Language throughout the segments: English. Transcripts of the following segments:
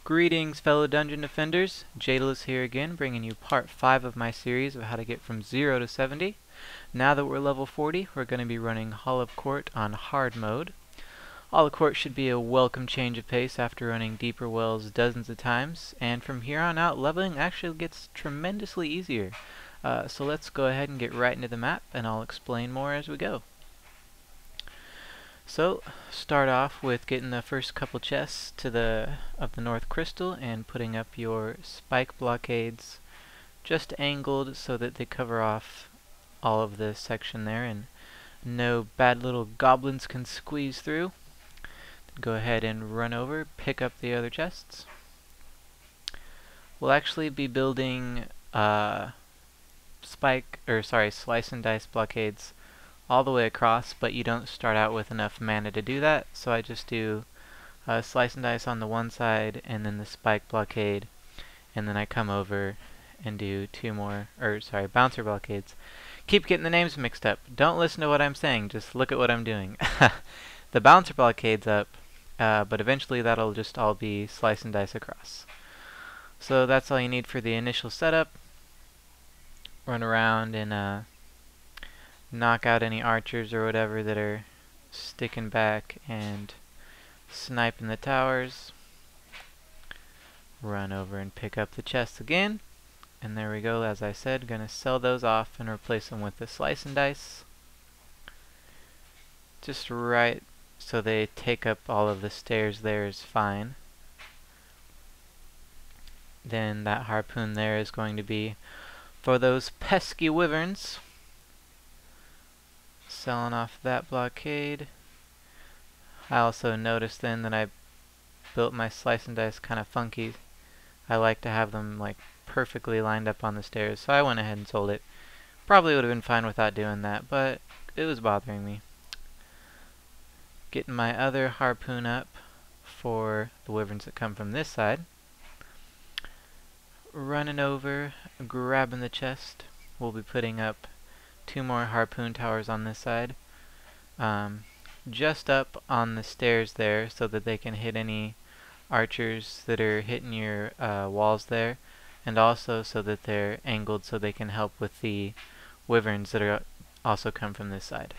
Greetings, fellow dungeon defenders. Jadalus here again, bringing you part 5 of my series of how to get from 0 to 70. Now that we're level 40, we're going to be running Hall of Court on hard mode. Hall of Court should be a welcome change of pace after running deeper wells dozens of times, and from here on out, leveling actually gets tremendously easier. So let's go ahead and get right into the map, and I'll explain more as we go. So, start off with getting the first couple chests of the North Crystal and putting up your spike blockades just angled so that they cover off all of this section there and no bad little goblins can squeeze through. Go ahead and run over, pick up the other chests. We'll actually be building slice and dice blockades all the way across, but you don't start out with enough mana to do that, so I just do slice and dice on the one side and then the spike blockade, and then I come over and do bouncer blockades. Keep getting the names mixed up. Don't listen to what I'm saying, just look at what I'm doing. The bouncer blockade's up, but eventually that'll just all be slice and dice across. So that's all you need for the initial setup. Run around and knock out any archers or whatever that are sticking back and sniping the towers. Run over and pick up the chests again. And there we go, as I said, gonna sell those off and replace them with the slice and dice. Just right so they take up all of the stairs there is fine. Then that harpoon there is going to be for those pesky wyverns. Selling off that blockade. I also noticed then that I built my slice and dice kind of funky. I like to have them like perfectly lined up on the stairs, so I went ahead and sold it. Probably would have been fine without doing that, but it was bothering me. Getting my other harpoon up for the wyverns that come from this side. Running over, grabbing the chest. We'll be putting up 2 more harpoon towers on this side. Just up on the stairs there so that they can hit any archers that are hitting your walls there, and also so that they're angled so they can help with the wyverns that are also come from this side.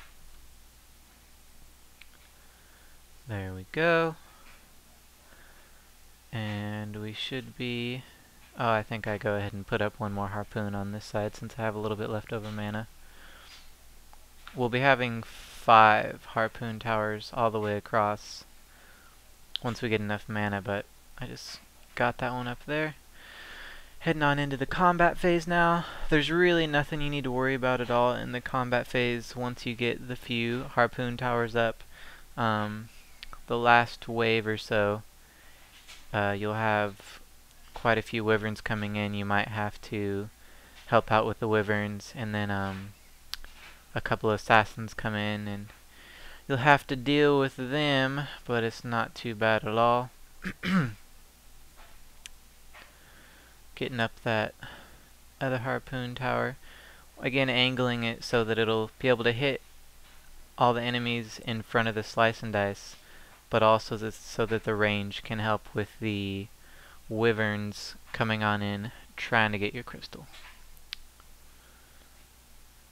There we go. And we should be... Oh, I think I go ahead and put up 1 more harpoon on this side since I have a little bit left over mana. We'll be having 5 harpoon towers all the way across once we get enough mana, but I just got that one up there. Heading on into the combat phase now. There's really nothing you need to worry about at all in the combat phase once you get the few harpoon towers up. The last wave or so, you'll have quite a few wyverns coming in. You might have to help out with the wyverns, and then a couple of assassins come in and you'll have to deal with them, but it's not too bad at all. Getting up that other harpoon tower, again angling it so that it'll be able to hit all the enemies in front of the slice and dice, but also so that the range can help with the wyverns coming on in trying to get your crystal.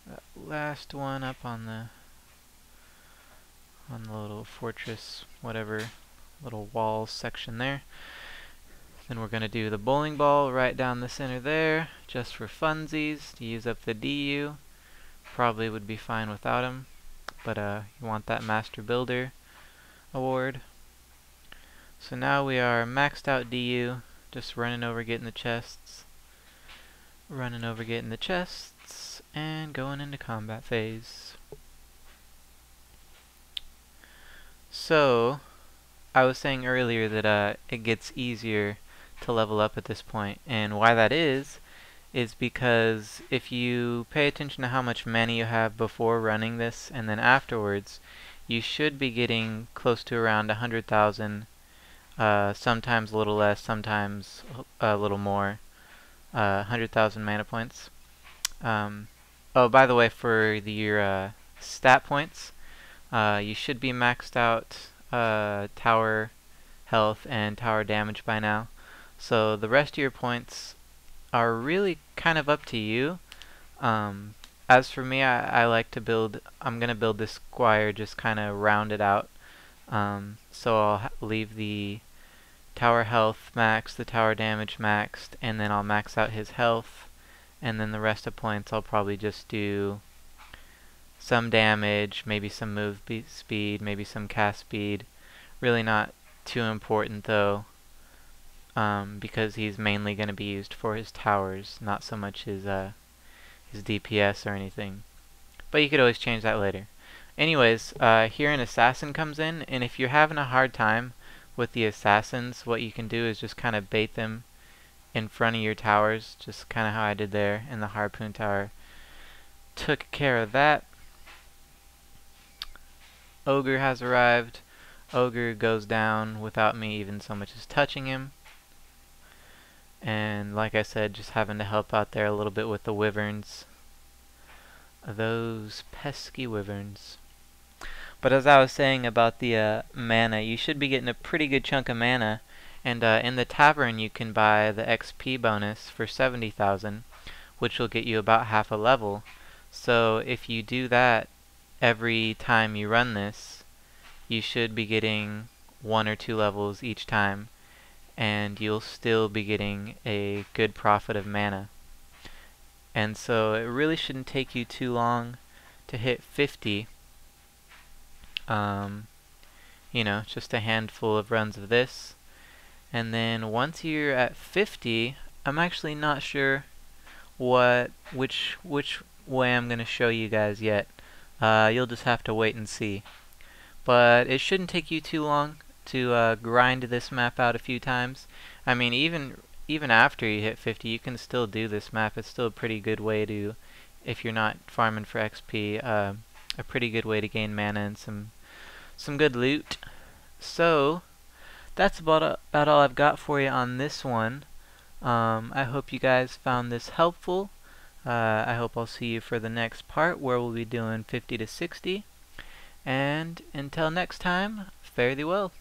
That last one up on the little fortress, whatever, little wall section there. Then we're going to do the bowling ball right down the center there, just for funsies, to use up the DU. Probably would be fine without them, but you want that Master Builder award. So now we are maxed out DU, just running over getting the chests, and going into combat phase. So, I was saying earlier that it gets easier to level up at this point, and why that is because if you pay attention to how much mana you have before running this and then afterwards, you should be getting close to around 100,000, sometimes a little less, sometimes a little more, 100,000 mana points. Oh, by the way, for your stat points. You should be maxed out tower health and tower damage by now. So the rest of your points are really kind of up to you. As for me, I like to build, I'm going to build this Squire just kind of rounded out. So I'll leave the tower health maxed, the tower damage maxed, and then I'll max out his health. And then the rest of points I'll probably just do some damage, maybe some move speed, maybe some cast speed. Really not too important though, because he's mainly going to be used for his towers, not so much his DPS or anything. But you could always change that later. Anyways, here an assassin comes in, and if you're having a hard time with the assassins, what you can do is just kind of bait them in front of your towers, just kind of how I did there in the harpoon tower. Took care of that. Ogre has arrived. Ogre goes down without me even so much as touching him. And like I said, just having to help out there a little bit with the wyverns. Those pesky wyverns. But as I was saying about the mana, you should be getting a pretty good chunk of mana. And in the tavern you can buy the XP bonus for 70,000, which will get you about half a level. So if you do that every time you run this, you should be getting 1 or 2 levels each time, and you'll still be getting a good profit of mana. And so it really shouldn't take you too long to hit 50. You know, just a handful of runs of this. And then once you're at 50, I'm actually not sure which way I'm going to show you guys yet. You'll just have to wait and see. But it shouldn't take you too long to grind this map out a few times. I mean, even after you hit 50, you can still do this map. It's still a pretty good way to, if you're not farming for XP, a pretty good way to gain mana and some good loot. So that's about all I've got for you on this one. I hope you guys found this helpful. I hope I'll see you for the next part where we'll be doing 50 to 60. And until next time, fare thee well.